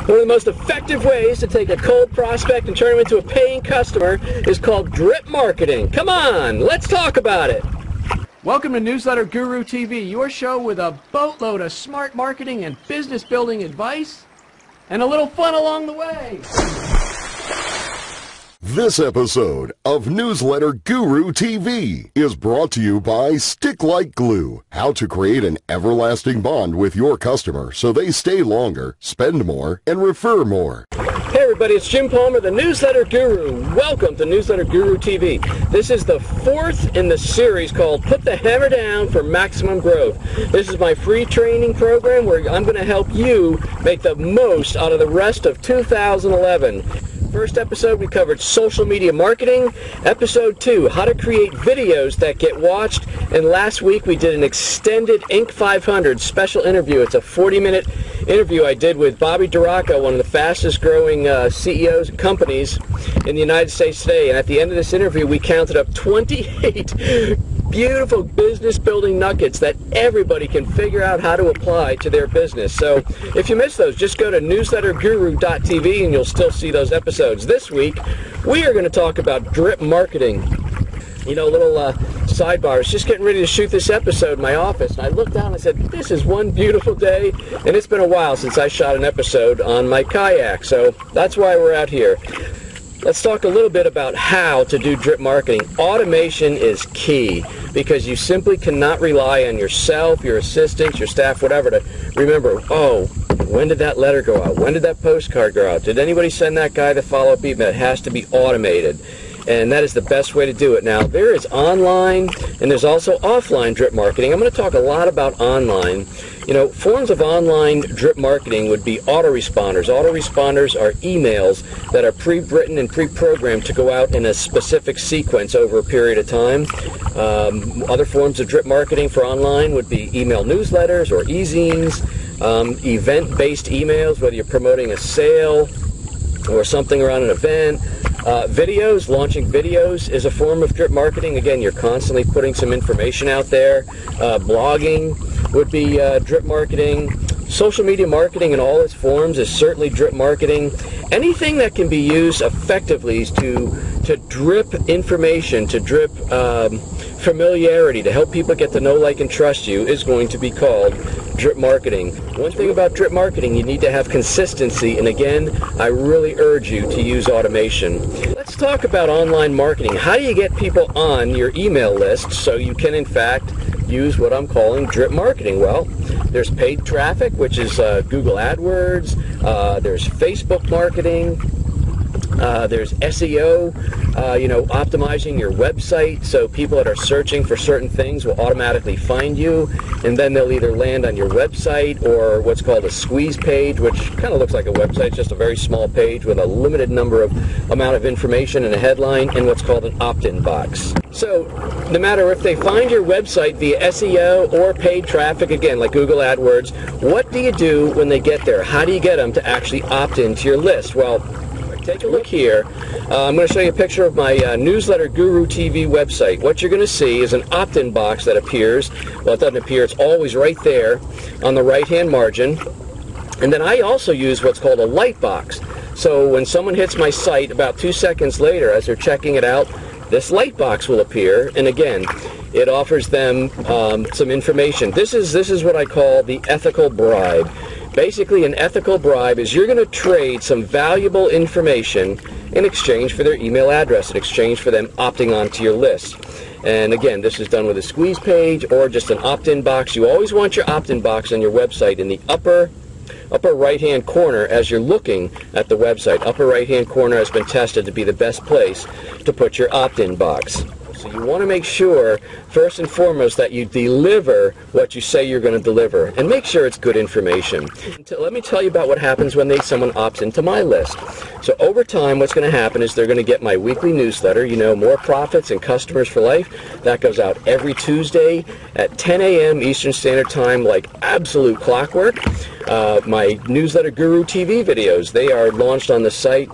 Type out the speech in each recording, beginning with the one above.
One of the most effective ways to take a cold prospect and turn him into a paying customer is called drip marketing. Come on, let's talk about it. Welcome to Newsletter Guru TV, your show with a boatload of smart marketing and business building advice, and a little fun along the way. This episode of Newsletter Guru TV is brought to you by Stick Like Glue. How to create an everlasting bond with your customer so they stay longer, spend more, and refer more. Hey everybody, it's Jim Palmer, the Newsletter Guru. Welcome to Newsletter Guru TV. This is the fourth in the series called Put the Hammer Down for Maximum Growth. This is my free training program where I'm going to help you make the most out of the rest of 2011. First episode, we covered social media marketing. Episode 2, how to create videos that get watched. And last week, we did an extended Inc. 500 special interview. It's a 40-minute interview I did with Bobby Duraco, one of the fastest growing CEOs and companies in the United States today. And at the end of this interview, we counted up 28 beautiful business building nuggets that everybody can figure out how to apply to their business. So if you missed those, just go to newsletterguru.tv and you'll still see those episodes. This week, we are going to talk about drip marketing. You know, a little sidebar. I was just getting ready to shoot this episode in my office, and I looked down and I said, this is one beautiful day, and it's been a while since I shot an episode on my kayak, so that's why we're out here. Let's talk a little bit about how to do drip marketing. Automation is key because you simply cannot rely on yourself, your assistants, your staff, whatever, to remember, oh, when did that letter go out? When did that postcard go out? Did anybody send that guy the follow-up email? It has to be automated. And that is the best way to do it. Now, there is online and there's also offline drip marketing. I'm going to talk a lot about online. You know, forms of online drip marketing would be autoresponders. Autoresponders are emails that are pre-written and pre-programmed to go out in a specific sequence over a period of time. Other forms of drip marketing for online would be email newsletters or e-zines, event-based emails, whether you're promoting a sale or something around an event. Videos, launching videos is a form of drip marketing. Again, you're constantly putting some information out there. Blogging would be drip marketing. Social media marketing in all its forms is certainly drip marketing. Anything that can be used effectively to drip information, to drip familiarity, to help people get to know, like, and trust you is going to be called drip marketing. One thing about drip marketing, you need to have consistency, and again, I really urge you to use automation. Let's talk about online marketing. How do you get people on your email list so you can, in fact, use what I'm calling drip marketing? Well, there's paid traffic, which is Google AdWords. There's Facebook marketing. There's SEO, optimizing your website so people that are searching for certain things will automatically find you, and then they'll either land on your website or what's called a squeeze page, which kind of looks like a website, just a very small page with a limited amount of information and a headline, and what's called an opt-in box. So no matter if they find your website via SEO or paid traffic, again, like Google AdWords, what do you do when they get there? How do you get them to actually opt into your list? Well, take a look here. I'm going to show you a picture of my Newsletter Guru TV website. What you're going to see is an opt-in box that appears. Well, it doesn't appear. It's always right there on the right-hand margin. And then I also use what's called a light box. So when someone hits my site, about 2 seconds later, as they're checking it out, this light box will appear. And again, it offers them some information. This is what I call the ethical bribe. Basically, an ethical bribe is you're going to trade some valuable information in exchange for their email address, in exchange for them opting onto your list. And again, this is done with a squeeze page or just an opt-in box. You always want your opt-in box on your website in the upper right-hand corner as you're looking at the website. Upper right-hand corner has been tested to be the best place to put your opt-in box. So you want to make sure, first and foremost, that you deliver what you say you're going to deliver, and make sure it's good information. Let me tell you about what happens when someone opts into my list. So over time, what's going to happen is they're going to get my weekly newsletter, More Profits and Customers for Life. That goes out every Tuesday at 10 a.m. Eastern Standard Time, like absolute clockwork. My Newsletter Guru TV videos, they are launched on the site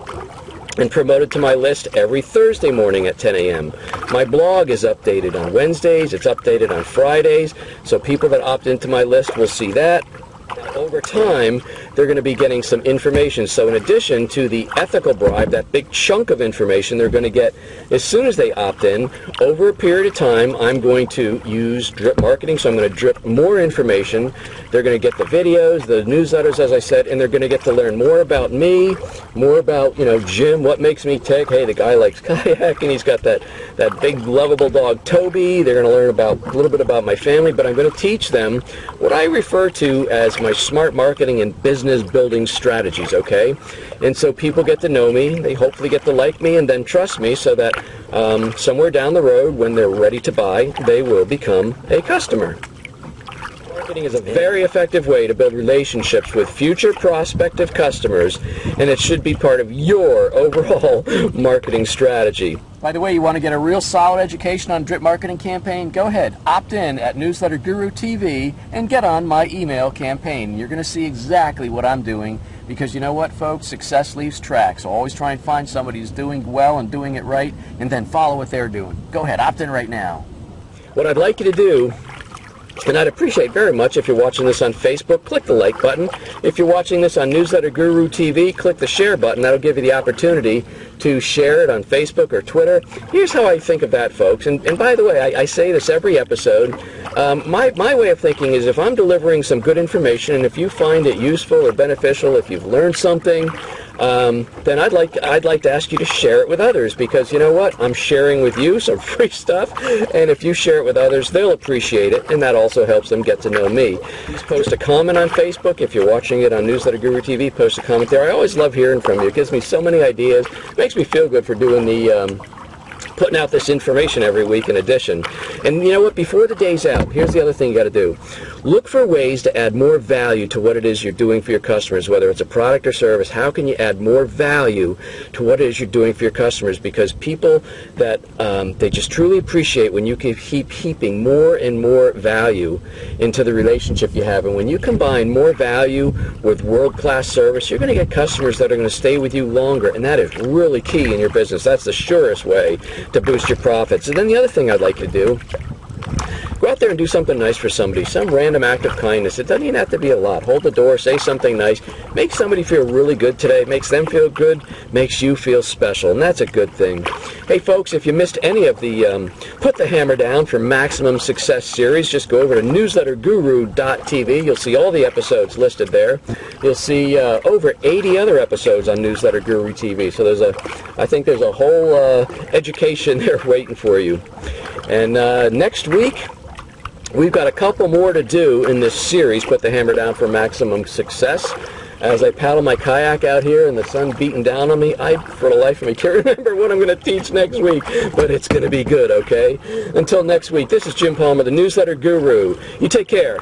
and promoted to my list every Thursday morning at 10 a.m. My blog is updated on Wednesdays, it's updated on Fridays, so people that opt into my list will see that. Over time, they're going to be getting some information. So in addition to the ethical bribe, that big chunk of information they're going to get as soon as they opt in, over a period of time, I'm going to use drip marketing. So I'm going to drip more information. They're going to get the videos, the newsletters, as I said, and they're going to get to learn more about me, more about, Jim, what makes me tick. Hey, the guy likes kayaking. He's got that big lovable dog Toby. They're going to learn a little bit about my family, but I'm going to teach them what I refer to as my smart marketing and business building strategies, okay? And so people get to know me, they hopefully get to like me and then trust me, so that somewhere down the road when they're ready to buy, they will become a customer. Marketing is a very effective way to build relationships with future prospective customers, and it should be part of your overall marketing strategy. By the way, you want to get a real solid education on drip marketing campaign? Go ahead, opt in at Newsletter Guru TV and get on my email campaign. You're going to see exactly what I'm doing, because you know what, folks? Success leaves tracks. So always try and find somebody who's doing well and doing it right, and then follow what they're doing. Go ahead, opt in right now. What I'd like you to do, and I'd appreciate very much if you're watching this on Facebook, click the like button. If you're watching this on Newsletter Guru TV, click the share button. That'll give you the opportunity to share it on Facebook or Twitter. Here's how I think of that, folks. And by the way, I say this every episode. My way of thinking is, if I'm delivering some good information and if you find it useful or beneficial, if you've learned something, then I'd like to ask you to share it with others, because you know what? I'm sharing with you some free stuff, and if you share it with others, they'll appreciate it, and that also helps them get to know me. Please post a comment on Facebook. If you're watching it on Newsletter Guru TV, post a comment there. I always love hearing from you. It gives me so many ideas. It makes me feel good for doing putting out this information every week in addition. And you know what? Before the day's out, here's the other thing you got to do. Look for ways to add more value to what it is you're doing for your customers, whether it's a product or service. How can you add more value to what it is you're doing for your customers? Because people that they just truly appreciate when you keep heaping more and more value into the relationship you have. And when you combine more value with world-class service, you're going to get customers that are going to stay with you longer. And that is really key in your business. That's the surest way to boost your profits. And then the other thing I'd like you to do, go out there and do something nice for somebody, some random act of kindness. It doesn't even have to be a lot. Hold the door, say something nice. Make somebody feel really good today. It makes them feel good, makes you feel special, and that's a good thing. Hey folks, if you missed any of the Put the Hammer Down for Maximum Success series, just go over to newsletterguru.tv. You'll see all the episodes listed there. You'll see over 80 other episodes on Newsletter Guru TV. So I think there's a whole education there waiting for you. And next week, we've got a couple more to do in this series, Put the Hammer Down for Maximum Success. As I paddle my kayak out here and the sun beating down on me, for the life of me, can't remember what I'm going to teach next week, but it's going to be good, okay? Until next week, this is Jim Palmer, the Newsletter Guru. You take care.